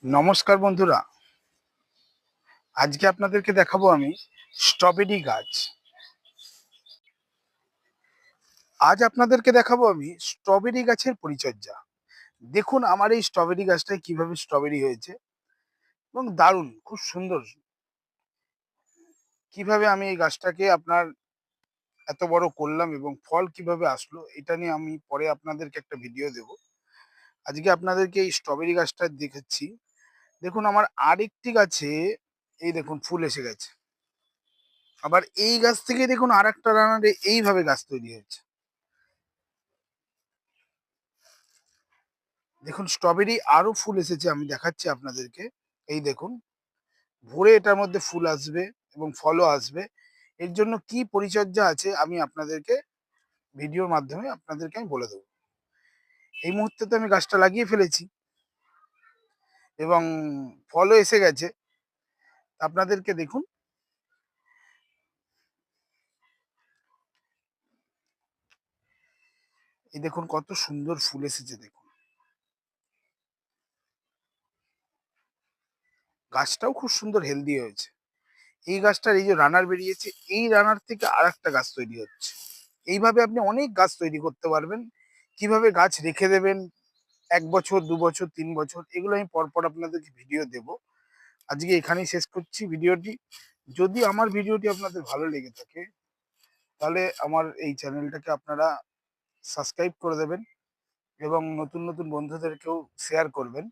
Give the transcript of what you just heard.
নমস্কার বন্ধুরা, আজকে আপনাদেরকে দেখাবো আমি স্ট্রবেরি গাছ। আজ আপনাদেরকে দেখাবো আমি স্ট্রবেরি গাছের পরিচর্যা। দেখুন আমার এই স্ট্রবেরি গাছটায় কিভাবে স্ট্রবেরি হয়েছে এবং দারুণ, খুব সুন্দর। কিভাবে আমি এই গাছটাকে আপনার এত বড় করলাম এবং ফল কিভাবে আসলো এটা নিয়ে আমি পরে আপনাদেরকে একটা ভিডিও দেব। আজকে আপনাদেরকে এই স্ট্রবেরি গাছটা দেখাচ্ছি। দেখুন আমার আরেকটি গাছে এই দেখুন ফুল এসে গেছে। আবার এই গাছ থেকে দেখুন আরেকটা রানারে এইভাবে গাছ তৈরি হয়েছে। দেখুন স্ট্রবেরি আরো ফুল এসেছে, আমি দেখাচ্ছি আপনাদেরকে। এই দেখুন ভরে এটার মধ্যে ফুল আসবে এবং ফলও আসবে। এর জন্য কি পরিচর্যা আছে আমি আপনাদেরকে ভিডিওর মাধ্যমে আপনাদেরকে আমি বলে দেবো। এই মুহূর্তে তো আমি গাছটা লাগিয়ে ফেলেছি এবং ফলও এসে গেছে। আপনাদেরকে দেখুন, এই দেখুন কত সুন্দর ফুল এসেছে। দেখুন গাছটাও খুব সুন্দর হেলদি হয়েছে। এই গাছটার এই যে রানার বেরিয়েছে, এই রানার থেকে আর একটা গাছ তৈরি হচ্ছে। এইভাবে আপনি অনেক গাছ তৈরি করতে পারবেন। কিভাবে গাছ রেখে দেবেন ১ বছর, ২ বছর, ৩ বছর, এগুলো আমি পরপর আপনাদেরকে ভিডিও দেব। আজকে এখানেই শেষ করছি ভিডিওটি। যদি আমার ভিডিওটি আপনাদের ভালো লেগে থাকে, তাহলে আমার এই চ্যানেলটাকে আপনারা সাবস্ক্রাইব করে দেবেন এবং নতুন, নতুন বন্ধুদেরকেও শেয়ার করবেন।